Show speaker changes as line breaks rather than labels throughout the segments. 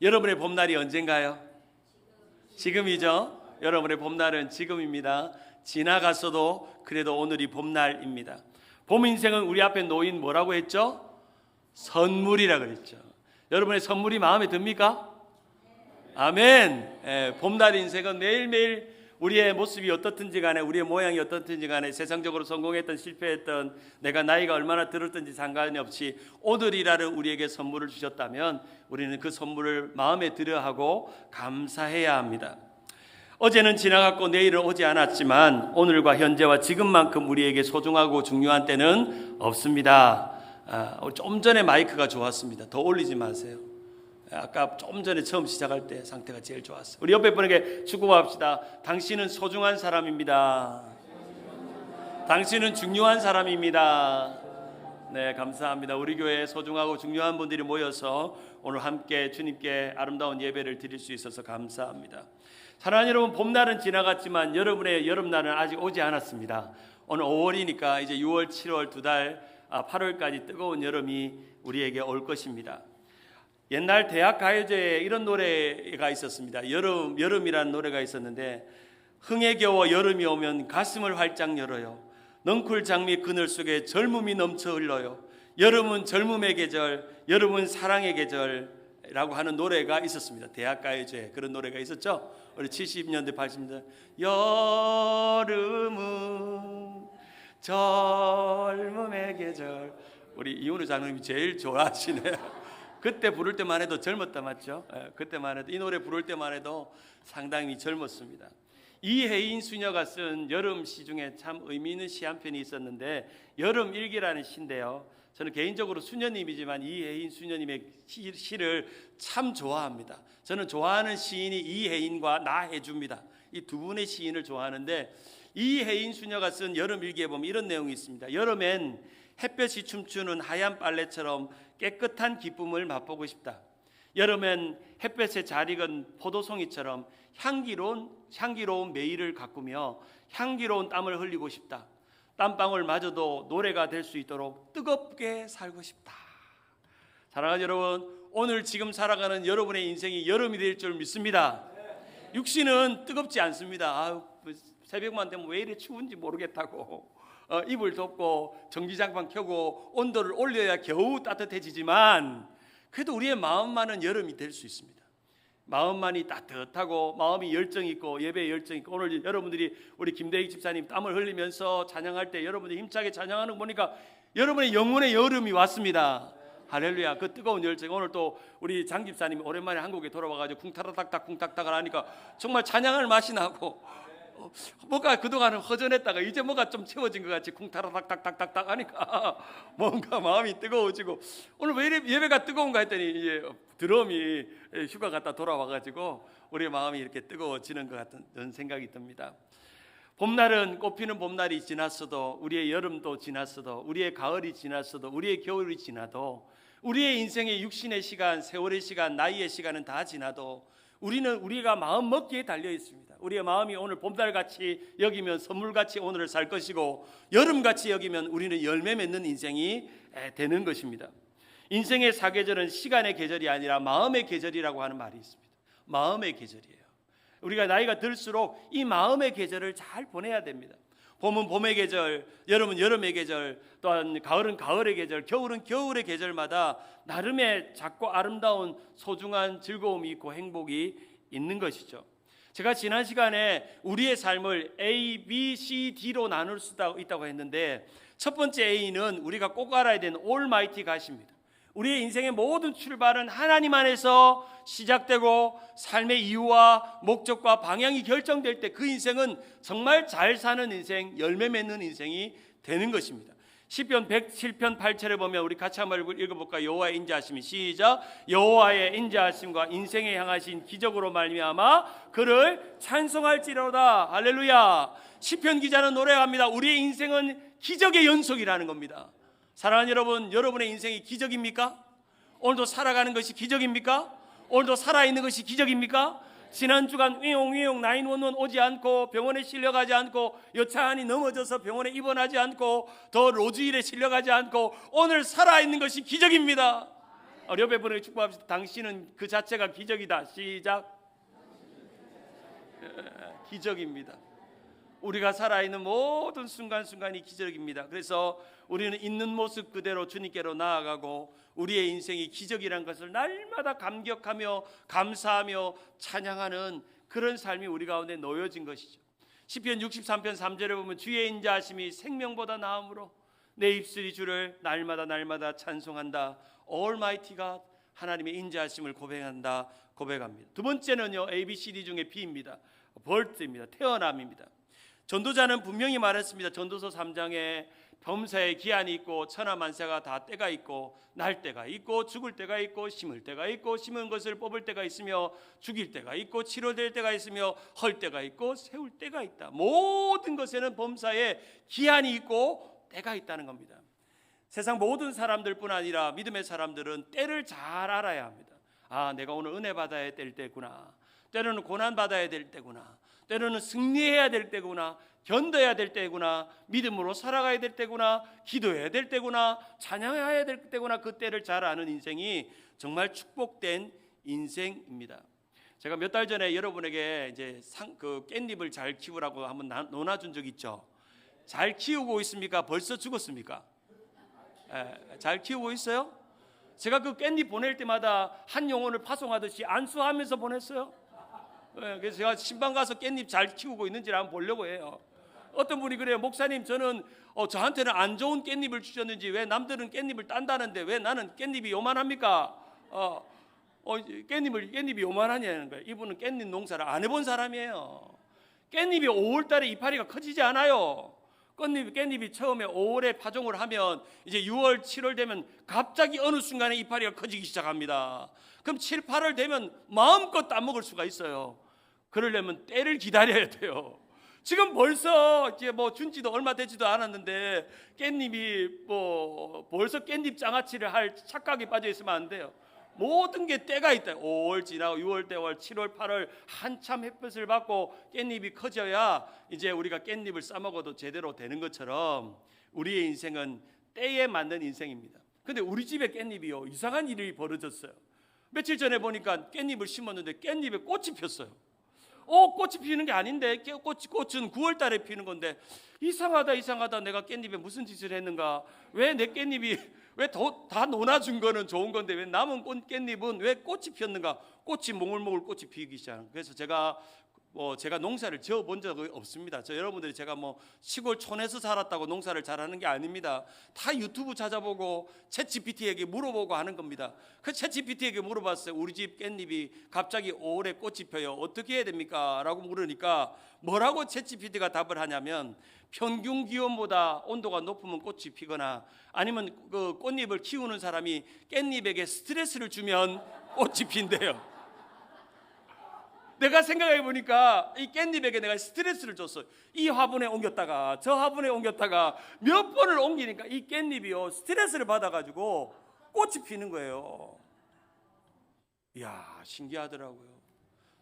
여러분의 봄날이 언젠가요? 지금이죠. 여러분의 봄날은 지금입니다. 지나갔어도 그래도 오늘이 봄날입니다. 봄 인생은 우리 앞에 놓인 뭐라고 했죠? 선물이라 그랬죠. 여러분의 선물이 마음에 듭니까? 아멘. 봄날 인생은 매일매일 우리의 모습이 어떻든지 간에, 우리의 모양이 어떻든지 간에, 세상적으로 성공했던 실패했던, 내가 나이가 얼마나 들었든지 상관이 없이 오늘이라는 우리에게 선물을 주셨다면 우리는 그 선물을 마음에 들여하고 감사해야 합니다. 어제는 지나갔고 내일은 오지 않았지만 오늘과 현재와 지금만큼 우리에게 소중하고 중요한 때는 없습니다. 좀 전에 마이크가 좋았습니다. 더 올리지 마세요. 아까 좀 전에 처음 시작할 때 상태가 제일 좋았어요. 우리 옆에 분에게 축복합시다. 당신은 소중한 사람입니다. 당신은 중요한 사람입니다. 네, 감사합니다. 우리 교회에 소중하고 중요한 분들이 모여서 오늘 함께 주님께 아름다운 예배를 드릴 수 있어서 감사합니다. 사랑하는 여러분, 봄날은 지나갔지만 여러분의 여름날은 아직 오지 않았습니다. 오늘 5월이니까 이제 6월, 7월 두 달, 8월까지 뜨거운 여름이 우리에게 올 것입니다. 옛날 대학 가요제에 이런 노래가 있었습니다. 여름이라는 노래가 있었는데, 흥에 겨워 여름이 오면 가슴을 활짝 열어요. 넝쿨 장미 그늘 속에 젊음이 넘쳐 흘러요. 여름은 젊음의 계절, 여름은 사랑의 계절이라고 하는 노래가 있었습니다. 대학 가요제 그런 노래가 있었죠. 우리 70년대 80년대 여름은 젊음의 계절. 우리 이훈우 장로님이 제일 좋아하시네요. 그때 부를 때만 해도 젊었다, 맞죠? 그때만 해도, 이 노래 부를 때만 해도 상당히 젊었습니다. 이혜인 수녀가 쓴 여름 시 중에 참 의미 있는 시 한 편이 있었는데, 여름 일기라는 시인데요. 저는 개인적으로 수녀님이지만 이혜인 수녀님의 시를 참 좋아합니다. 저는 좋아하는 시인이 이혜인과 나혜주입니다. 이 두 분의 시인을 좋아하는데, 이혜인 수녀가 쓴 여름 일기에 보면 이런 내용이 있습니다. 여름엔 햇볕이 춤추는 하얀 빨래처럼 깨끗한 기쁨을 맛보고 싶다. 여름엔 햇볕에 잘 익은 포도송이처럼 향기로운 매일을 가꾸며 향기로운 땀을 흘리고 싶다. 땀방울마저도 노래가 될 수 있도록 뜨겁게 살고 싶다. 사랑하는 여러분, 오늘 지금 살아가는 여러분의 인생이 여름이 될 줄 믿습니다. 육신은 뜨겁지 않습니다. 새벽만 되면 왜 이래 추운지 모르겠다고 이불 덮고 전기장판 켜고 온도를 올려야 겨우 따뜻해지지만, 그래도 우리의 마음만은 여름이 될 수 있습니다. 마음만이 따뜻하고 마음이 열정 있고 예배에 열정 있고, 오늘 여러분들이 우리 김대익 집사님 땀을 흘리면서 찬양할 때 여러분들이 힘차게 찬양하는 거 보니까 여러분의 영혼의 여름이 왔습니다. 할렐루야. 그 뜨거운 열정. 오늘 또 우리 장 집사님이 오랜만에 한국에 돌아와가지고 쿵타라닥닥 쿵딱닥을 하니까 정말 찬양할 맛이 나고, 뭐가 그동안은 허전했다가 이제 뭐가 좀 채워진 것 같이 쿵타라닥닥닥닥 하니까 뭔가 마음이 뜨거워지고, 오늘 왜 이래 예배가 뜨거운가 했더니 이제 드럼이 휴가 갔다 돌아와가지고 우리 마음이 이렇게 뜨거워지는 것 같은 생각이 듭니다. 봄날은, 꽃피는 봄날이 지났어도, 우리의 여름도 지났어도, 우리의 가을이 지났어도, 우리의 겨울이 지나도, 우리의 인생의 육신의 시간, 세월의 시간, 나이의 시간은 다 지나도 우리가 마음 먹기에 달려 있습니다. 우리의 마음이 오늘 봄날같이 여기면 선물같이 오늘을 살 것이고, 여름같이 여기면 우리는 열매 맺는 인생이 되는 것입니다. 인생의 사계절은 시간의 계절이 아니라 마음의 계절이라고 하는 말이 있습니다. 마음의 계절이에요. 우리가 나이가 들수록 이 마음의 계절을 잘 보내야 됩니다. 봄은 봄의 계절, 여름은 여름의 계절, 또한 가을은 가을의 계절, 겨울은 겨울의 계절마다 나름의 작고 아름다운 소중한 즐거움이 있고 행복이 있는 것이죠. 제가 지난 시간에 우리의 삶을 A, B, C, D로 나눌 수 있다고 했는데, 첫 번째 A는 우리가 꼭 알아야 되는 올마이티 가십니다. 우리의 인생의 모든 출발은 하나님 안에서 시작되고, 삶의 이유와 목적과 방향이 결정될 때 그 인생은 정말 잘 사는 인생, 열매 맺는 인생이 되는 것입니다. 시편 107편 8절에 보면 우리 같이 한번 읽어볼까요? 여호와의 인자하심이, 시작. 여호와의 인자하심과 인생에 향하신 기적으로 말미암아 그를 찬송할지로다. 할렐루야. 시편 기자는 노래합니다. 우리의 인생은 기적의 연속이라는 겁니다. 사랑하는 여러분, 여러분의 인생이 기적입니까? 오늘도 살아가는 것이 기적입니까? 오늘도 살아있는 것이 기적입니까? 지난 주간 위용 911 오지 않고, 병원에 실려가지 않고, 여차하니 넘어져서 병원에 입원하지 않고, 더 로즈힐에 실려가지 않고, 오늘 살아있는 것이 기적입니다. 옆에 분에게 축복합시다. 당신은 그 자체가 기적이다. 시작. 기적입니다. 우리가 살아있는 모든 순간순간이 기적입니다. 그래서 우리는 있는 모습 그대로 주님께로 나아가고 우리의 인생이 기적이라는 것을 날마다 감격하며 감사하며 찬양하는 그런 삶이 우리 가운데 놓여진 것이죠. 시편 63편 3절에 보면 주의 인자하심이 생명보다 나음으로 내 입술이 주를 날마다 찬송한다. Almighty God, 하나님의 인자하심을 고백합니다. 두 번째는요, ABCD 중에 B입니다. birth입니다. 태어남입니다. 전도자는 분명히 말했습니다. 전도서 3장에 범사에 기한이 있고 천하만사가 다 때가 있고 날 때가 있고 죽을 때가 있고 심을 때가 있고 심은 것을 뽑을 때가 있으며 죽일 때가 있고 치료될 때가 있으며 헐 때가 있고 세울 때가 있다. 모든 것에는 범사에 기한이 있고 때가 있다는 겁니다. 세상 모든 사람들뿐 아니라 믿음의 사람들은 때를 잘 알아야 합니다. 내가 오늘 은혜 받아야 될 때구나. 때로는 고난 받아야 될 때구나. 때로는 승리해야 될 때구나. 견뎌야 될 때구나. 믿음으로 살아가야 될 때구나. 기도해야 될 때구나. 찬양해야 될 때구나. 그 때를 잘 아는 인생이 정말 축복된 인생입니다. 제가 몇 달 전에 여러분에게 이제 그 깻잎을 잘 키우라고 한번 논아준 적 있죠. 잘 키우고 있습니까? 벌써 죽었습니까? 잘 키우고 있어요? 제가 그 깻잎 보낼 때마다 한 영혼을 파송하듯이 안수하면서 보냈어요. 그래서 제가 신방 가서 깻잎 잘 키우고 있는지를 한번 보려고 해요. 어떤 분이 그래요. 목사님, 저는 저한테는 안 좋은 깻잎을 주셨는지 왜 남들은 깻잎을 딴다는데 왜 나는 깻잎이 요만합니까? 깻잎이 요만하냐는 거예요. 이분은 깻잎 농사를 안 해본 사람이에요. 깻잎이 5월 달에 이파리가 커지지 않아요. 깻잎이 처음에 5월에 파종을 하면 이제 6월, 7월 되면 갑자기 어느 순간에 이파리가 커지기 시작합니다. 그럼 7, 8월 되면 마음껏 따먹을 수가 있어요. 그러려면 때를 기다려야 돼요. 지금 벌써 이제 준지도 얼마 되지도 않았는데 깻잎이 벌써 깻잎 장아찌를 할 착각에 빠져 있으면 안 돼요. 모든 게 때가 있다. 5월 지나고 6월, 5월, 7월, 8월 한참 햇볕을 받고 깻잎이 커져야 이제 우리가 깻잎을 싸먹어도 제대로 되는 것처럼 우리의 인생은 때에 맞는 인생입니다. 근데 우리 집에 깻잎이요, 이상한 일이 벌어졌어요. 며칠 전에 보니까 깻잎을 심었는데 깻잎에 꽃이 폈어요. 꽃이 피는 게 아닌데 꽃은 9월 달에 피는 건데 이상하다 내가 깻잎에 무슨 짓을 했는가. 왜 내 깻잎이 왜 다 논아준 거는 좋은 건데 왜 남은 깻잎은 왜 꽃이 피었는가. 꽃이 몽글몽글 꽃이 피기 시작. 그래서 제가 농사를 지어본 적이 없습니다. 여러분들이 제가 시골 촌에서 살았다고 농사를 잘하는 게 아닙니다. 다 유튜브 찾아보고 챗GPT에게 물어보고 하는 겁니다. 그 챗GPT에게 물어봤어요. 우리 집 깻잎이 갑자기 5월에 꽃이 펴요. 어떻게 해야 됩니까? 라고 물으니까 뭐라고 챗GPT가 답을 하냐면 평균 기온보다 온도가 높으면 꽃이 피거나 아니면 그 꽃잎을 키우는 사람이 깻잎에게 스트레스를 주면 꽃이 핀대요. 내가 생각해 보니까 이 깻잎에게 내가 스트레스를 줬어요. 이 화분에 옮겼다가 저 화분에 옮겼다가 몇 번을 옮기니까 이 깻잎이요 스트레스를 받아가지고 꽃이 피는 거예요. 이야, 신기하더라고요.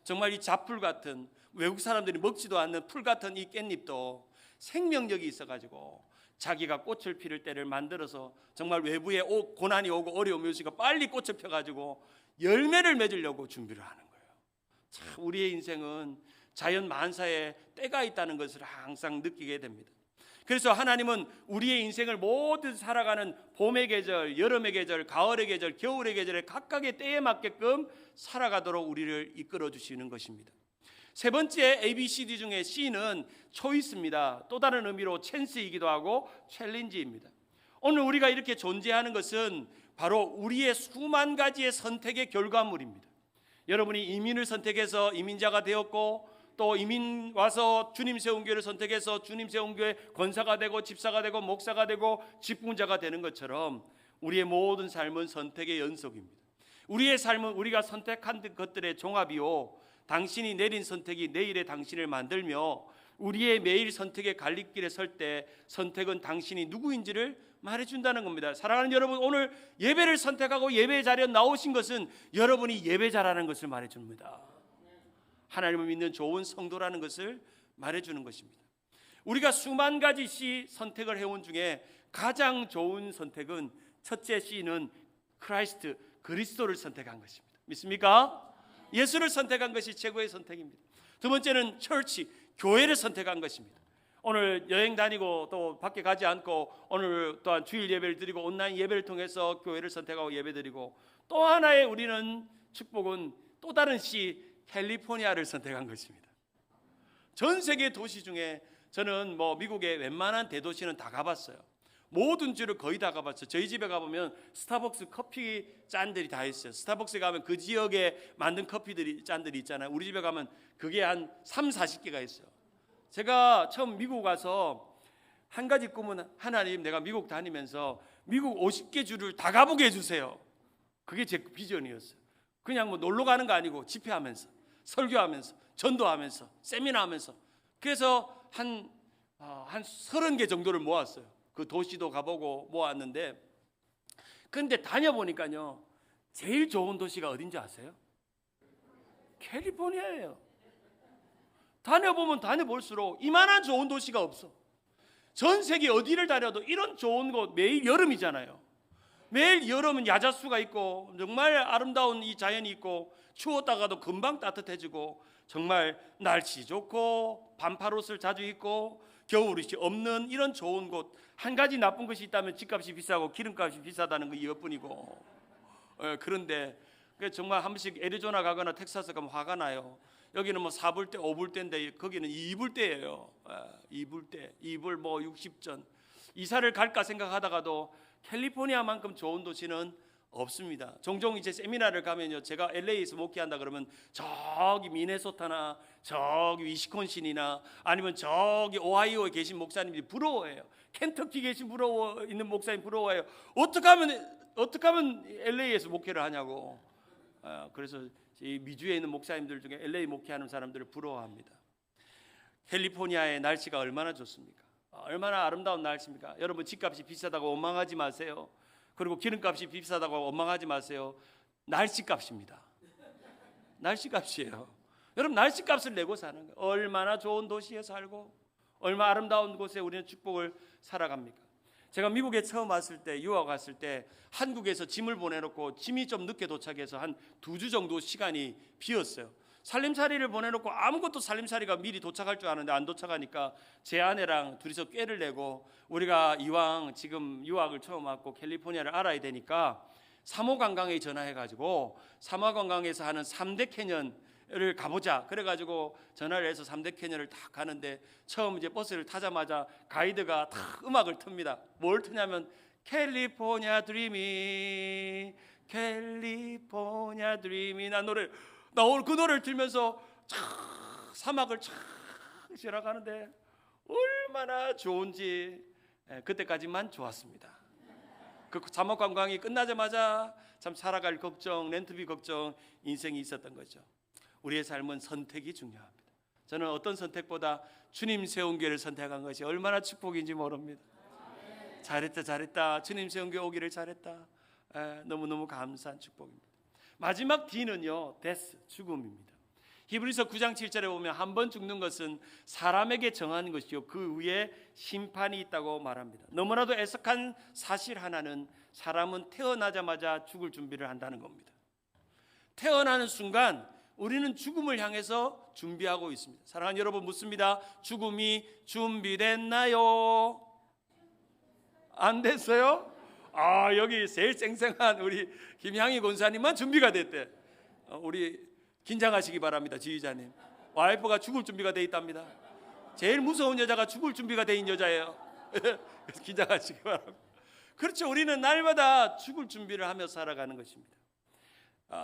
정말 이 잡풀 같은, 외국 사람들이 먹지도 않는 풀 같은 이 깻잎도 생명력이 있어가지고 자기가 꽃을 피울 때를 만들어서 정말 외부에 고난이 오고 어려움이 오시니까 빨리 꽃을 펴가지고 열매를 맺으려고 준비를 하는 거예요. 참 우리의 인생은 자연 만사에 때가 있다는 것을 항상 느끼게 됩니다. 그래서 하나님은 우리의 인생을 모두 살아가는 봄의 계절, 여름의 계절, 가을의 계절, 겨울의 계절에 각각의 때에 맞게끔 살아가도록 우리를 이끌어 주시는 것입니다. 세 번째 ABCD 중에 C는 초이스입니다. 또 다른 의미로 찬스이기도 하고 챌린지입니다. 오늘 우리가 이렇게 존재하는 것은 바로 우리의 수만 가지의 선택의 결과물입니다. 여러분이 이민을 선택해서 이민자가 되었고 또 이민 와서 주님 세운 교회를 선택해서 주님 세운 교회 권사가 되고 집사가 되고 목사가 되고 직분자가 되는 것처럼 우리의 모든 삶은 선택의 연속입니다. 우리의 삶은 우리가 선택한 것들의 종합이요, 당신이 내린 선택이 내일의 당신을 만들며 우리의 매일 선택의 갈림길에 설 때 선택은 당신이 누구인지를 말해준다는 겁니다. 사랑하는 여러분, 오늘 예배를 선택하고 예배 자리에 나오신 것은 여러분이 예배자라는 것을 말해줍니다. 하나님을 믿는 좋은 성도라는 것을 말해주는 것입니다. 우리가 수만 가지 씨 선택을 해온 중에 가장 좋은 선택은 첫째 C는 크라이스트, 그리스도를 선택한 것입니다. 믿습니까? 예수를 선택한 것이 최고의 선택입니다. 두 번째는 처치, 교회를 선택한 것입니다. 오늘 여행 다니고 또 밖에 가지 않고 오늘 또한 주일 예배를 드리고 온라인 예배를 통해서 교회를 선택하고 예배 드리고, 또 하나의 우리는 축복은 또 다른 시 캘리포니아를 선택한 것입니다. 전 세계 도시 중에 저는 미국의 웬만한 대도시는 다 가봤어요. 모든 주를 거의 다 가봤어요. 저희 집에 가보면 스타벅스 커피 잔들이 다 있어요. 스타벅스에 가면 그 지역에 만든 커피들이 잔들이 있잖아요. 우리 집에 가면 그게 한 30-40개가 있어요. 제가 처음 미국 가서 한 가지 꿈은, 하나님, 내가 미국 다니면서 미국 50개 주를 다 가보게 해주세요. 그게 제 비전이었어요. 그냥 놀러 가는 거 아니고 집회하면서, 설교하면서, 전도하면서, 세미나하면서. 그래서 한 30개 정도를 모았어요. 그 도시도 가보고 모았는데, 근데 다녀보니까요, 제일 좋은 도시가 어딘지 아세요? 캘리포니아예요. 다녀보면 다녀볼수록 이만한 좋은 도시가 없어. 전 세계 어디를 다녀도 이런 좋은 곳, 매일 여름이잖아요. 매일 여름은 야자수가 있고 정말 아름다운 이 자연이 있고, 추웠다가도 금방 따뜻해지고, 정말 날씨 좋고 반팔옷을 자주 입고 겨울이 없는 이런 좋은 곳. 한 가지 나쁜 것이 있다면 집값이 비싸고 기름값이 비싸다는 거, 이것뿐이고. 그런데 정말 한 번씩 애리조나 가거나 텍사스 가면 화가 나요. 여기는 4불대 5불대인데 거기는 2불대예요. 2불대, 2불 60전. 이사를 갈까 생각하다가도 캘리포니아만큼 좋은 도시는 없습니다. 종종 이제 세미나를 가면요, 제가 LA에서 목회한다 그러면 저기 미네소타나 저기 위스콘신이나 아니면 저기 오하이오에 계신 목사님들이 부러워해요. 켄터키 계신 있는 목사님 부러워해요. 어떻게 하면 LA에서 목회를 하냐고. 그래서 이 미주에 있는 목사님들 중에 LA 목회하는 사람들을 부러워합니다. 캘리포니아의 날씨가 얼마나 좋습니까? 얼마나 아름다운 날씨입니까? 여러분, 집값이 비싸다고 원망하지 마세요. 그리고 기름값이 비싸다고 원망하지 마세요. 날씨값입니다. 날씨값이에요. 여러분, 날씨값을 내고 사는 거예요. 얼마나 좋은 도시에 살고 얼마나 아름다운 곳에 우리는 축복을 살아갑니까? 제가 미국에 처음 왔을 때, 유학 왔을 때 한국에서 짐을 보내놓고 짐이 좀 늦게 도착해서 한 2주 정도 시간이 비었어요. 살림살이를 보내놓고 아무것도 살림살이가 미리 도착할 줄 아는데 안 도착하니까 제 아내랑 둘이서 꾀를 내고, 우리가 이왕 지금 유학을 처음 왔고 캘리포니아를 알아야 되니까 3호 관광에 전화해가지고 3호 관광에서 하는 3대 캐년을 가보자. 그래가지고 전화를 해서 3대 캐년을 딱 가는데, 처음 이제 버스를 타자마자 가이드가 딱 음악을 틉니다. 뭘 트냐면 캘리포니아 드리미, 캘리포니아 드리미. 나 오늘 그 노래를 들으면서 사막을 지나가는데 얼마나 좋은지, 그때까지만 좋았습니다. 그 사막 관광이 끝나자마자 참 살아갈 걱정, 렌트비 걱정, 인생이 있었던 거죠. 우리의 삶은 선택이 중요합니다. 저는 어떤 선택보다 주님 세운 교회를 선택한 것이 얼마나 축복인지 모릅니다. 잘했다. 주님 세운 교회 오기를 잘했다. 너무너무 감사한 축복입니다. 마지막 D는요, 데스, 죽음입니다. 히브리서 9장 7절에 보면 한 번 죽는 것은 사람에게 정한 것이요 그 위에 심판이 있다고 말합니다. 너무나도 애석한 사실 하나는, 사람은 태어나자마자 죽을 준비를 한다는 겁니다. 태어나는 순간 우리는 죽음을 향해서 준비하고 있습니다. 사랑하는 여러분, 묻습니다. 죽음이 준비됐나요? 안 됐어요? 여기 제일 쌩쌩한 우리 김향희 권사님만 준비가 됐대. 우리 긴장하시기 바랍니다. 지휘자님, 와이프가 죽을 준비가 돼 있답니다. 제일 무서운 여자가 죽을 준비가 돼 있는 여자예요. 그래서 긴장하시기 바랍니다. 그렇죠. 우리는 날마다 죽을 준비를 하며 살아가는 것입니다.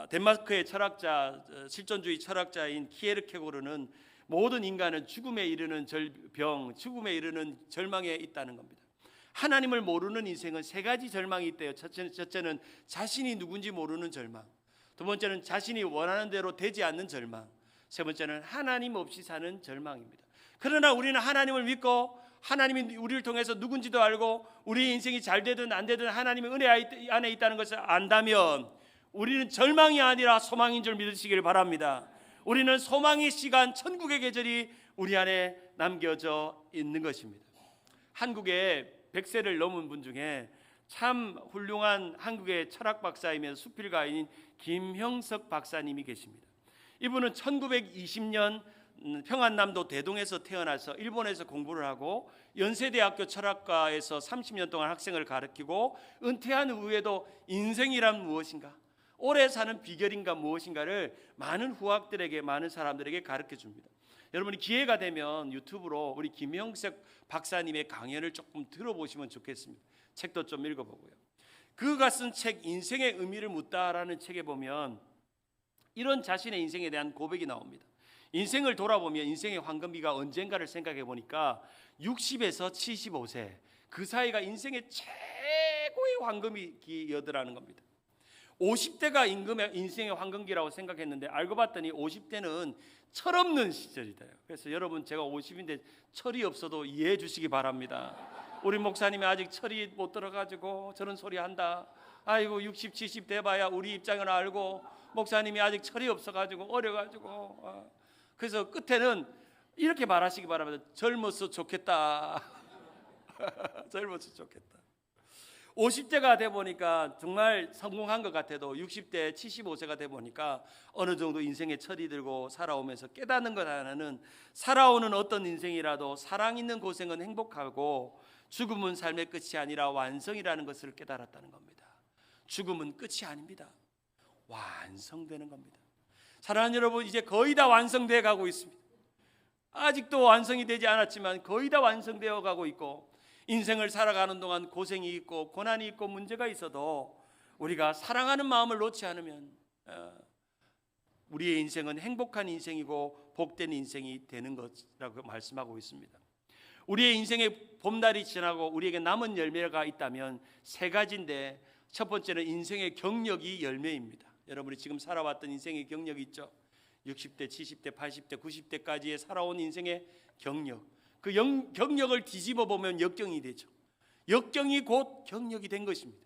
덴마크의 철학자, 실존주의 철학자인 키에르케고르는 모든 인간은 죽음에 이르는 병, 죽음에 이르는 절망에 있다는 겁니다. 하나님을 모르는 인생은 3가지 절망이 있대요. 첫째는 자신이 누군지 모르는 절망, 두 번째는 자신이 원하는 대로 되지 않는 절망, 세 번째는 하나님 없이 사는 절망입니다. 그러나 우리는 하나님을 믿고 하나님이 우리를 통해서 누군지도 알고 우리 인생이 잘 되든 안 되든 하나님의 은혜 안에 있다는 것을 안다면 우리는 절망이 아니라 소망인 줄 믿으시길 바랍니다. 우리는 소망의 시간, 천국의 계절이 우리 안에 남겨져 있는 것입니다. 한국에 100세를 넘은 분 중에 참 훌륭한 한국의 철학 박사이면서 수필가인 김형석 박사님이 계십니다. 이분은 1920년 평안남도 대동에서 태어나서 일본에서 공부를 하고 연세대학교 철학과에서 30년 동안 학생을 가르치고 은퇴한 후에도 인생이란 무엇인가, 오래 사는 비결인가 무엇인가를 많은 후학들에게, 많은 사람들에게 가르쳐 줍니다. 여러분이 기회가 되면 유튜브로 우리 김형석 박사님의 강연을 조금 들어보시면 좋겠습니다. 책도 좀 읽어보고요. 그가 쓴 책 인생의 의미를 묻다라는 책에 보면 이런 자신의 인생에 대한 고백이 나옵니다. 인생을 돌아보면 인생의 황금기가 언젠가를 생각해 보니까 60에서 75세 그 사이가 인생의 최고의 황금기여더라는 겁니다. 50대가 인생의 황금기라고 생각했는데 알고 봤더니 50대는 철없는 시절이다. 그래서 여러분, 제가 50인데 철이 없어도 이해해 주시기 바랍니다. 우리 목사님이 아직 철이 못 들어가지고 저런 소리 한다. 아이고 60, 70 돼봐야 우리 입장을 알고, 목사님이 아직 철이 없어가지고 어려가지고. 그래서 끝에는 이렇게 말하시기 바랍니다. 젊어서 좋겠다. 젊어서 좋겠다. 50대가 돼 보니까 정말 성공한 것 같아도 60대 75세가 돼 보니까 어느 정도 인생에 철이 들고 살아오면서 깨닫는 것 하나는, 살아오는 어떤 인생이라도 사랑 있는 고생은 행복하고 죽음은 삶의 끝이 아니라 완성이라는 것을 깨달았다는 겁니다. 죽음은 끝이 아닙니다. 완성되는 겁니다. 사랑하는 여러분, 이제 거의 다 완성되어 가고 있습니다. 아직도 완성이 되지 않았지만 거의 다 완성되어 가고 있고, 인생을 살아가는 동안 고생이 있고 고난이 있고 문제가 있어도 우리가 사랑하는 마음을 놓지 않으면 우리의 인생은 행복한 인생이고 복된 인생이 되는 것이라고 말씀하고 있습니다. 우리의 인생의 봄날이 지나고 우리에게 남은 열매가 있다면 세 가지인데, 첫 번째는 인생의 경력이 열매입니다. 여러분이 지금 살아왔던 인생의 경력이 있죠. 60대, 70대, 80대, 90대까지의 살아온 인생의 경력, 그 경력을 뒤집어 보면 역경이 되죠. 역경이 곧 경력이 된 것입니다.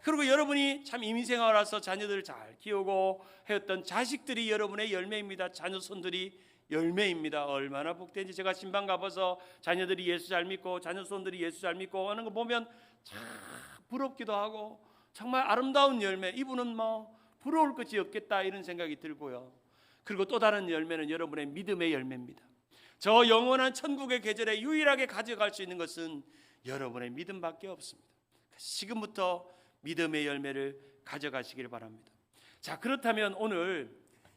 그리고 여러분이 참 임인생활 와서 자녀들을 잘 키우고 해왔던 자식들이 여러분의 열매입니다. 자녀손들이 열매입니다. 얼마나 복된지. 제가 신방 가봐서 자녀들이 예수 잘 믿고 자녀손들이 예수 잘 믿고 하는 거 보면 참 부럽기도 하고, 정말 아름다운 열매. 이분은 뭐 부러울 것이 없겠다 이런 생각이 들고요. 그리고 또 다른 열매는 여러분의 믿음의 열매입니다. 저 영원한 천국의 계절에 유일하게 가져갈 수 있는 것은 여러분의 믿음밖에 없습니다. 지금부터 믿음의 열매를 가져가시길 바랍니다. 자, 그렇다면 오늘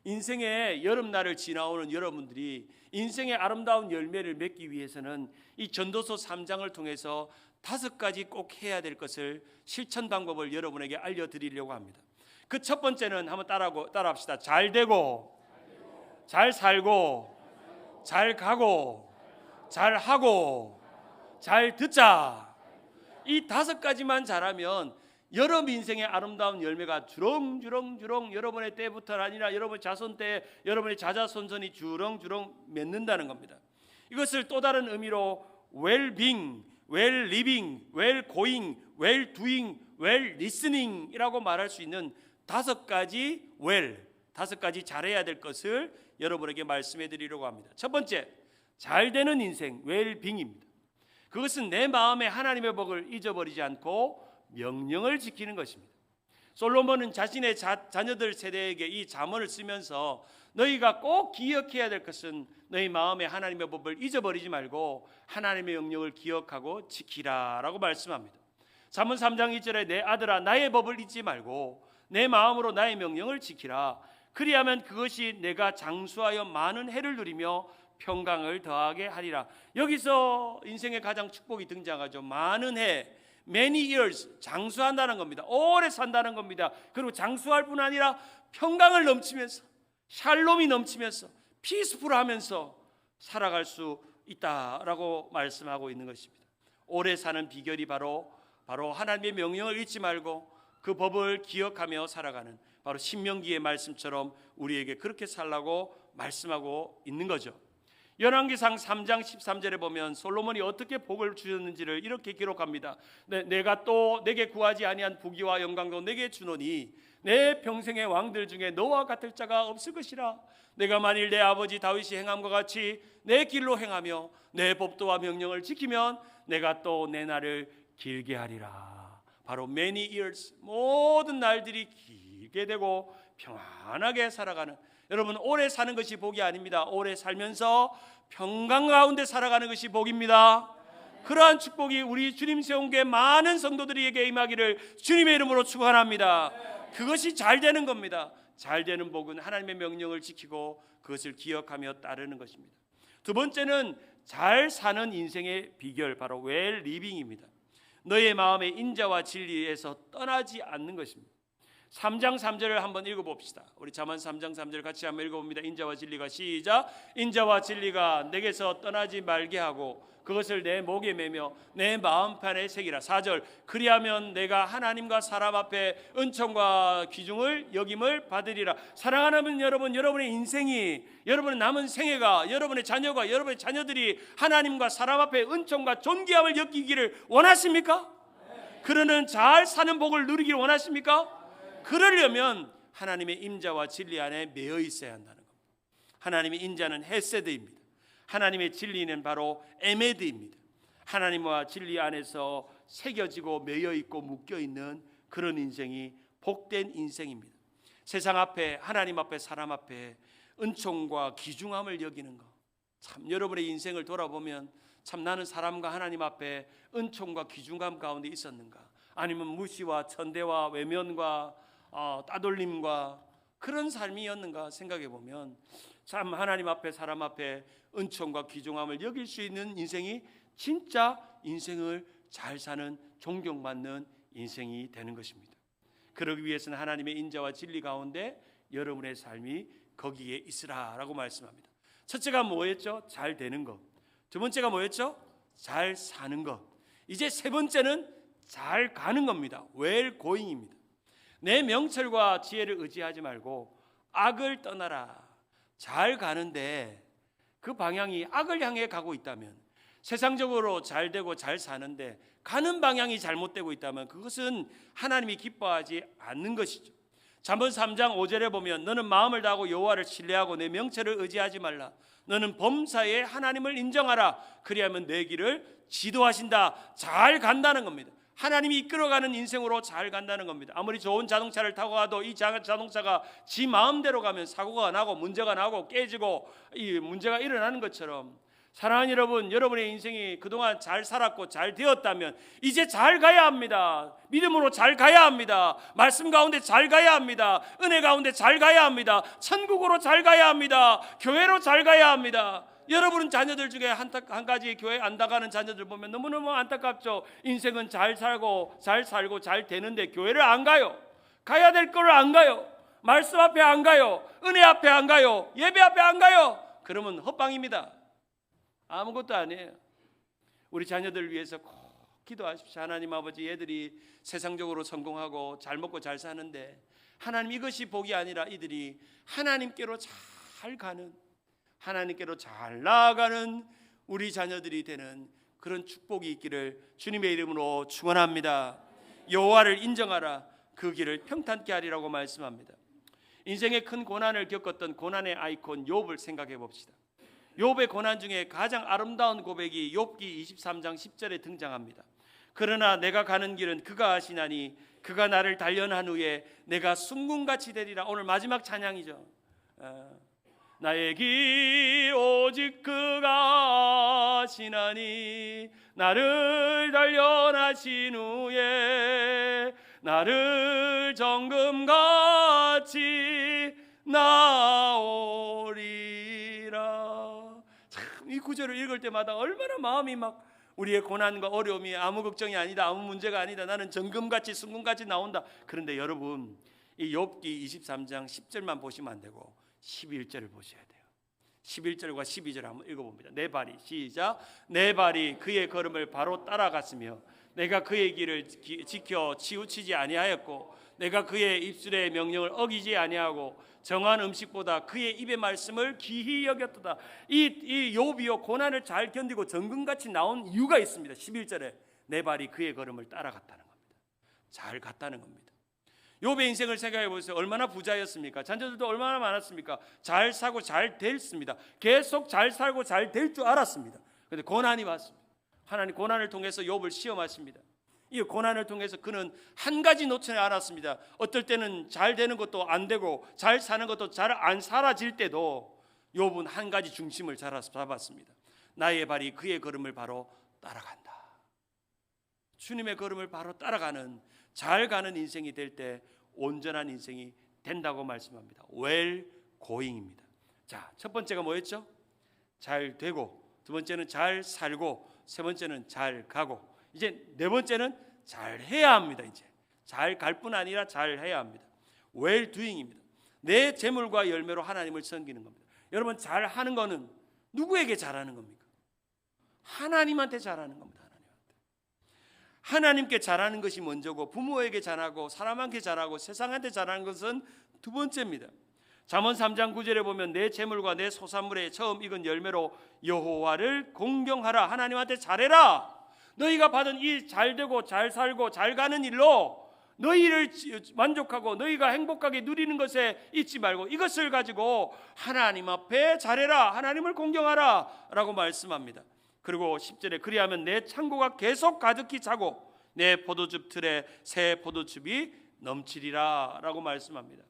인생의 여름날을 지나오는 여러분들이 인생의 아름다운 열매를 맺기 위해서는 이 전도서 3장을 통해서 5가지 꼭 해야 될 것을, 실천 방법을 여러분에게 알려드리려고 합니다. 그 첫 번째는 한번 따라합시다. 잘 되고, 잘 살고, 잘 가고, 잘 하고, 잘 듣자. 이 5가지만 잘하면 여러분 인생의 아름다운 열매가 주렁주렁 여러분의 때부터 아니라 여러분 자손 때, 여러분의 자자손손이 주렁주렁 맺는다는 겁니다. 이것을 또 다른 의미로 well-being, well-living, well-going, well-doing, well-listening이라고 말할 수 있는 5가지 well, 5가지 잘해야 될 것을 여러분에게 말씀해 드리려고 합니다. 첫 번째, 잘 되는 인생, well-being입니다. 그것은 내 마음에 하나님의 복을 잊어버리지 않고 명령을 지키는 것입니다. 솔로몬은 자신의 자녀들 세대에게 이 잠언을 쓰면서 너희가 꼭 기억해야 될 것은 너희 마음에 하나님의 법을 잊어버리지 말고 하나님의 명령을 기억하고 지키라 라고 말씀합니다. 잠언 3장 2절에 내 아들아 나의 법을 잊지 말고 내 마음으로 나의 명령을 지키라. 그리하면 그것이 내가 장수하여 많은 해를 누리며 평강을 더하게 하리라. 여기서 인생의 가장 축복이 등장하죠. 많은 해, many years, 장수한다는 겁니다. 오래 산다는 겁니다. 그리고 장수할 뿐 아니라 평강을 넘치면서, 샬롬이 넘치면서 피스풀하면서 살아갈 수 있다라고 말씀하고 있는 것입니다. 오래 사는 비결이 바로 하나님의 명령을 잊지 말고 그 법을 기억하며 살아가는, 바로 신명기의 말씀처럼 우리에게 그렇게 살라고 말씀하고 있는 거죠. 열왕기상 3장 13절에 보면 솔로몬이 어떻게 복을 주셨는지를 이렇게 기록합니다. 내가 또 내게 구하지 아니한 부귀와 영광도 내게 주노니 내 평생의 왕들 중에 너와 같을 자가 없을 것이라. 내가 만일 내 아버지 다윗이 행함과 같이 내 길로 행하며 내 법도와 명령을 지키면 내가 또 내 날을 길게 하리라. 바로 many years, 모든 날들이 길게 되고 평안하게 살아가는, 여러분 오래 사는 것이 복이 아닙니다. 오래 살면서 평강 가운데 살아가는 것이 복입니다. 그러한 축복이 우리 주님 세운교회 많은 성도들에게 임하기를 주님의 이름으로 축원합니다. 그것이 잘 되는 겁니다. 잘 되는 복은 하나님의 명령을 지키고 그것을 기억하며 따르는 것입니다. 두 번째는 잘 사는 인생의 비결, 바로 웰 리빙입니다. 너의 마음의 인자와 진리에서 떠나지 않는 것입니다. 3장 3절을 한번 읽어봅시다. 우리 잠언 3장 3절 같이 한번 읽어봅니다. 인자와 진리가, 시작. 인자와 진리가 내게서 떠나지 말게 하고 그것을 내 목에 매며 내 마음판에 새기라. 4절, 그리하면 내가 하나님과 사람 앞에 은총과 귀중을 여김을 받으리라. 사랑하는 여러분, 여러분의 인생이, 여러분의 남은 생애가, 여러분의 자녀가, 여러분의 자녀들이 하나님과 사람 앞에 은총과 존귀함을 느끼기를 원하십니까? 그러는 잘 사는 복을 누리기를 원하십니까? 그러려면 하나님의 인자와 진리 안에 매여 있어야 한다는 겁니다. 하나님의 인자는 헤세드입니다. 하나님의 진리는 바로 에메드입니다. 하나님과 진리 안에서 새겨지고 매여 있고 묶여 있는 그런 인생이 복된 인생입니다. 세상 앞에, 하나님 앞에, 사람 앞에 은총과 귀중함을 여기는 것, 참 여러분의 인생을 돌아보면 참 나는 사람과 하나님 앞에 은총과 귀중함 가운데 있었는가, 아니면 무시와 천대와 외면과 따돌림과 그런 삶이었는가 생각해 보면 참 하나님 앞에, 사람 앞에 은총과 귀중함을 여길 수 있는 인생이 진짜 인생을 잘 사는, 존경받는 인생이 되는 것입니다. 그러기 위해서는 하나님의 인자와 진리 가운데 여러분의 삶이 거기에 있으라라고 말씀합니다. 첫째가 뭐였죠? 잘 되는 것. 두 번째가 뭐였죠? 잘 사는 것. 이제 세 번째는 잘 가는 겁니다. well going입니다. 내 명철과 지혜를 의지하지 말고 악을 떠나라. 잘 가는데 그 방향이 악을 향해 가고 있다면, 세상적으로 잘 되고 잘 사는데 가는 방향이 잘못되고 있다면 그것은 하나님이 기뻐하지 않는 것이죠. 잠언 3장 5절에 보면 너는 마음을 다하고 여호와를 신뢰하고 내 명철을 의지하지 말라. 너는 범사에 하나님을 인정하라. 그리하면 내 길을 지도하신다. 잘 간다는 겁니다. 하나님이 이끌어가는 인생으로 잘 간다는 겁니다. 아무리 좋은 자동차를 타고 가도 이 자동차가 지 마음대로 가면 사고가 나고 문제가 나고 깨지고 이 문제가 일어나는 것처럼, 사랑하는 여러분, 여러분의 인생이 그동안 잘 살았고 잘 되었다면 이제 잘 가야 합니다. 믿음으로 잘 가야 합니다. 말씀 가운데 잘 가야 합니다. 은혜 가운데 잘 가야 합니다. 천국으로 잘 가야 합니다. 교회로 잘 가야 합니다. 여러분 자녀들 중에 한 가지 교회 안 나가는 자녀들 보면 너무너무 안타깝죠. 인생은 잘 살고 잘 되는데 교회를 안 가요. 가야 될 거를 안 가요. 말씀 앞에 안 가요. 은혜 앞에 안 가요. 예배 앞에 안 가요. 그러면 헛방입니다. 아무것도 아니에요. 우리 자녀들을 위해서 꼭 기도하십시오. 하나님 아버지, 얘들이 세상적으로 성공하고 잘 먹고 잘 사는데 하나님, 이것이 복이 아니라 이들이 하나님께로 잘 가는, 하나님께로 잘 나아가는 우리 자녀들이 되는 그런 축복이 있기를 주님의 이름으로 축원합니다. 여호와를 인정하라. 그 길을 평탄케 하리라고 말씀합니다. 인생의 큰 고난을 겪었던 고난의 아이콘 욥을 생각해 봅시다. 욥의 고난 중에 가장 아름다운 고백이 욥기 23장 10절에 등장합니다. 그러나 내가 가는 길은 그가 아시나니 그가 나를 단련한 후에 내가 순금같이 되리라. 오늘 마지막 찬양이죠. 나의 길 오직 그가 아시나니 나를 단련하신 후에 나를 정금같이 나오리라. 참, 이 구절을 읽을 때마다 얼마나 마음이 막, 우리의 고난과 어려움이 아무 걱정이 아니다, 아무 문제가 아니다, 나는 정금같이 순금같이 나온다. 그런데 여러분, 이 욥기 23장 10절만 보시면 안 되고 11절을 보셔야 돼요. 11절과 12절 한번 읽어봅니다. 내 발이, 시작. 내 발이 그의 걸음을 바로 따라갔으며 내가 그의 길을 지켜 치우치지 아니하였고 내가 그의 입술의 명령을 어기지 아니하고 정한 음식보다 그의 입의 말씀을 귀히 여겼도다. 이 욥이요, 고난을 잘 견디고 정금같이 나온 이유가 있습니다. 11절에 내 발이 그의 걸음을 따라갔다는 겁니다. 잘 갔다는 겁니다. 욥의 인생을 생각해 보세요. 얼마나 부자였습니까? 자녀들도 얼마나 많았습니까? 잘 사고 잘 됐습니다. 계속 잘 살고 잘 될 줄 알았습니다. 그런데 고난이 왔습니다. 하나님 고난을 통해서 욥을 시험하십니다. 이 고난을 통해서 그는 한 가지 놓치지 않았습니다. 어떨 때는 잘 되는 것도 안 되고 잘 사는 것도 잘 안 살아질 때도 욥은 한 가지 중심을 잡았습니다. 나의 발이 그의 걸음을 바로 따라간다. 주님의 걸음을 바로 따라가는, 잘 가는 인생이 될 때 온전한 인생이 된다고 말씀합니다. well going입니다. 자, 첫 번째가 뭐였죠? 잘 되고, 두 번째는 잘 살고, 세 번째는 잘 가고, 이제 네 번째는 잘 해야 합니다. 이제 잘 갈 뿐 아니라 잘 해야 합니다. well doing입니다. 내 재물과 열매로 하나님을 섬기는 겁니다. 여러분, 잘 하는 거는 누구에게 잘하는 겁니까? 하나님한테 잘하는 겁니다. 하나님께 잘하는 것이 먼저고, 부모에게 잘하고 사람한테 잘하고 세상한테 잘하는 것은 두 번째입니다. 잠언 3장 9절에 보면 내 재물과 내 소산물에 처음 익은 열매로 여호와를 공경하라. 하나님한테 잘해라. 너희가 받은 이 잘되고 잘 살고 잘 가는 일로 너희를 만족하고 너희가 행복하게 누리는 것에 잊지 말고 이것을 가지고 하나님 앞에 잘해라. 하나님을 공경하라 라고 말씀합니다. 그리고 10절에 그리하면 내 창고가 계속 가득히 차고 내 포도즙 틀에 새 포도즙이 넘치리라 라고 말씀합니다.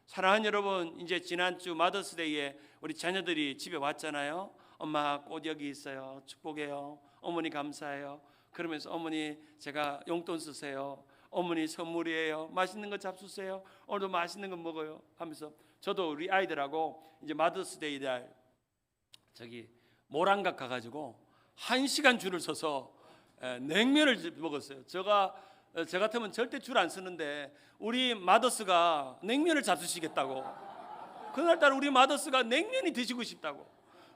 사랑하는 여러분, 이제 지난주 마더스데이에 우리 자녀들이 집에 왔잖아요. 엄마, 꽃 여기 있어요. 축복해요. 어머니 감사해요. 그러면서 어머니 제가 용돈 쓰세요. 어머니 선물이에요. 맛있는 거 잡수세요. 오늘도 맛있는 거 먹어요 하면서 저도 우리 아이들하고 이제 마더스데이 날 저기 모란각 가가지고 1시간 줄을 서서 냉면을 먹었어요. 저 같으면 절대 줄 안 서는데 우리 마더스가 냉면을 잡수시겠다고, 그날따라 우리 마더스가 냉면이 드시고 싶다고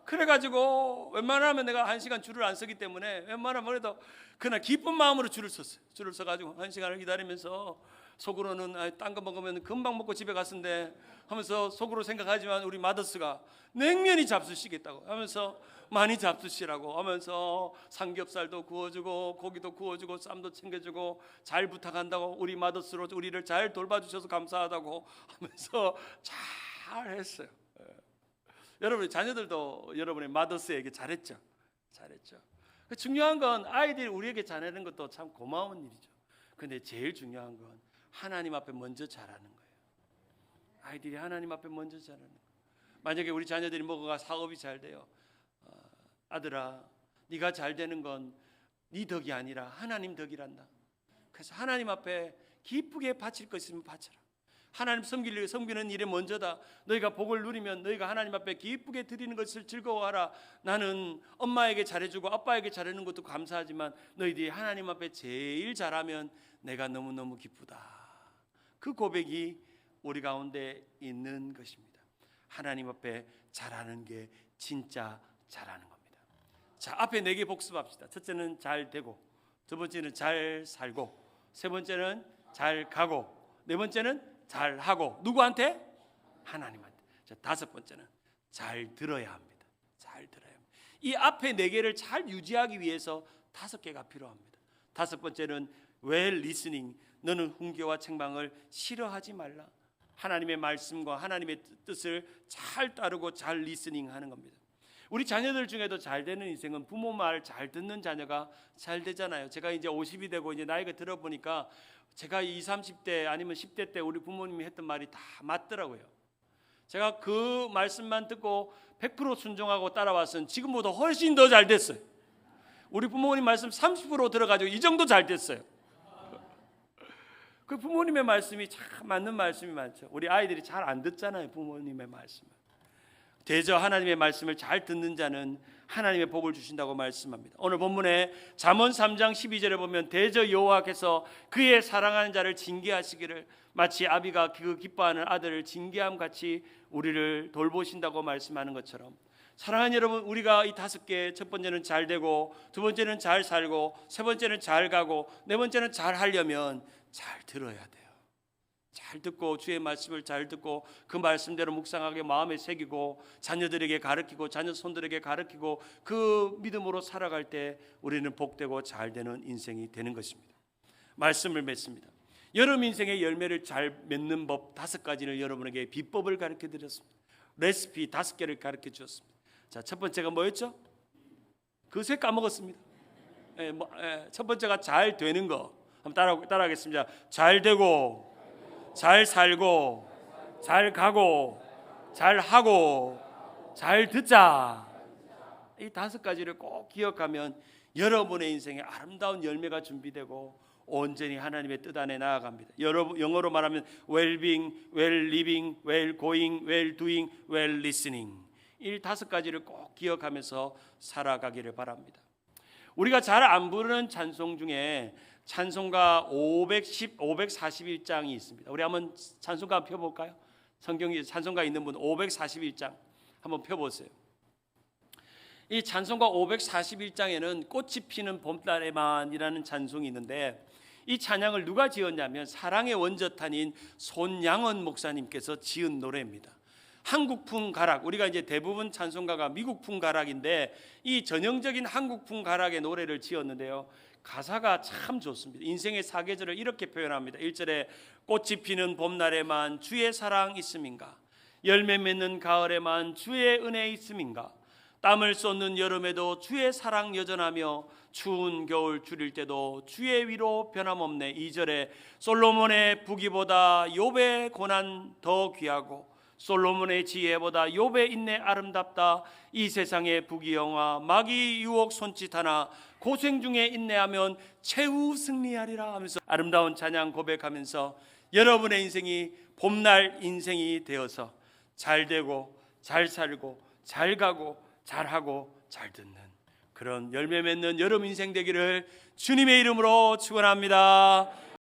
그래가지고 웬만하면 내가 1시간 줄을 안 서기 때문에 웬만하면 그래도 그날 기쁜 마음으로 줄을 섰어요. 줄을 서가지고 1시간을 기다리면서 속으로는 딴 거 먹으면 금방 먹고 집에 갔는데 하면서 속으로 생각하지만 우리 마더스가 냉면이 잡수시겠다고 하면서 많이 잡수시라고 하면서 삼겹살도 구워주고 고기도 구워주고 쌈도 챙겨주고 잘 부탁한다고, 우리 마더스로 우리를 잘 돌봐주셔서 감사하다고 하면서 잘 했어요. 여러분 자녀들도 여러분의 마더스에게 잘했죠. 중요한 건 아이들이 우리에게 잘하는 것도 참 고마운 일이죠. 근데 제일 중요한 건 하나님 앞에 먼저 잘하는 거예요. 아이들이 하나님 앞에 먼저 잘하는 거예요. 만약에 우리 자녀들이 뭐가 사업이 잘 돼요. 아들아, 네가 잘 되는 건 네 덕이 아니라 하나님 덕이란다. 그래서 하나님 앞에 기쁘게 바칠 것 있으면 바쳐라. 하나님 섬기는 일이 먼저다. 너희가 복을 누리면 너희가 하나님 앞에 기쁘게 드리는 것을 즐거워하라. 나는 엄마에게 잘해주고 아빠에게 잘하는 것도 감사하지만 너희들이 하나님 앞에 제일 잘하면 내가 너무너무 기쁘다. 그 고백이 우리 가운데 있는 것입니다. 하나님 앞에 잘하는 게 진짜 잘하는 겁니다. 자, 앞에 4개 복습합시다. 첫째는 잘 되고, 두 번째는 잘 살고, 세 번째는 잘 가고, 네 번째는 잘 하고. 누구한테? 하나님한테. 자, 다섯 번째는 잘 들어야 합니다. 잘 들어야 합니다. 이 앞에 4개를 잘 유지하기 위해서 5개가 필요합니다. 다섯 번째는 well listening. 너는 훈계와 책망을 싫어하지 말라. 하나님의 말씀과 하나님의 뜻을 잘 따르고 잘 리스닝 하는 겁니다. 우리 자녀들 중에도 잘 되는 인생은 부모 말 잘 듣는 자녀가 잘 되잖아요. 제가 이제 50이 되고 이제 나이가 들어보니까 제가 20, 30대 아니면 10대 때 우리 부모님이 했던 말이 다 맞더라고요. 제가 그 말씀만 듣고 100% 순종하고 따라왔으면 지금보다 훨씬 더 잘 됐어요. 우리 부모님 말씀 30% 들어가지고 이 정도 잘 됐어요. 그 부모님의 말씀이 참 맞는 말씀이 많죠. 우리 아이들이 잘 안 듣잖아요, 부모님의 말씀을. 대저 하나님의 말씀을 잘 듣는 자는 하나님의 복을 주신다고 말씀합니다. 오늘 본문에 잠언 3장 12절에 보면 대저 여호와께서 그의 사랑하는 자를 징계하시기를 마치 아비가 그 기뻐하는 아들을 징계함 같이 우리를 돌보신다고 말씀하는 것처럼, 사랑하는 여러분, 우리가 이 5개, 첫 번째는 잘 되고, 두 번째는 잘 살고, 세 번째는 잘 가고, 네 번째는 잘 하려면 잘 들어야 돼요. 잘 듣고 주의 말씀을 잘 듣고 그 말씀대로 묵상하게 마음에 새기고 자녀들에게 가르치고 자녀 손들에게 가르치고 그 믿음으로 살아갈 때 우리는 복되고 잘 되는 인생이 되는 것입니다. 말씀을 맺습니다. 여러분 인생의 열매를 잘 맺는 법 5가지를 여러분에게 비법을 가르쳐 드렸습니다. 레시피 5개를 가르쳐 주었습니다. 자, 첫 번째가 뭐였죠? 그새 까먹었습니다. 첫 번째가 잘 되는 거. 한번 따라하겠습니다. 잘 되고, 잘 살고, 잘 가고, 잘 하고, 잘 듣자. 이 5가지를 꼭 기억하면 여러분의 인생에 아름다운 열매가 준비되고 온전히 하나님의 뜻 안에 나아갑니다. 영어로 말하면 well-being, well-living, well-going, well-doing, well-listening. 이 5가지를 꼭 기억하면서 살아가기를 바랍니다. 우리가 잘 안 부르는 찬송 중에 찬송가 541장이 있습니다. 우리 한번 찬송가 한번 펴볼까요? 성경에 찬송가 있는 분 541장 한번 펴보세요. 이 찬송가 541장에는 꽃이 피는 봄날에만이라는 찬송이 있는데 이 찬양을 누가 지었냐면 사랑의 원저탄인 손양원 목사님께서 지은 노래입니다. 한국풍 가락, 우리가 이제 대부분 찬송가가 미국풍 가락인데 이 전형적인 한국풍 가락의 노래를 지었는데요. 가사가 참 좋습니다. 인생의 사계절을 이렇게 표현합니다. 1절에 꽃이 피는 봄날에만 주의 사랑 있음인가, 열매 맺는 가을에만 주의 은혜 있음인가, 땀을 쏟는 여름에도 주의 사랑 여전하며 추운 겨울 줄일 때도 주의 위로 변함없네. 2절에 솔로몬의 부귀보다 욥의 고난 더 귀하고 솔로몬의 지혜보다 욥의 인내 아름답다. 이 세상의 부귀영화 마귀 유혹 손짓 하나 고생 중에 인내하면 최후 승리하리라 하면서 아름다운 찬양 고백하면서 여러분의 인생이 봄날 인생이 되어서 잘 되고 잘 살고 잘 가고 잘하고 잘 듣는 그런 열매 맺는 여름 인생 되기를 주님의 이름으로 축원합니다.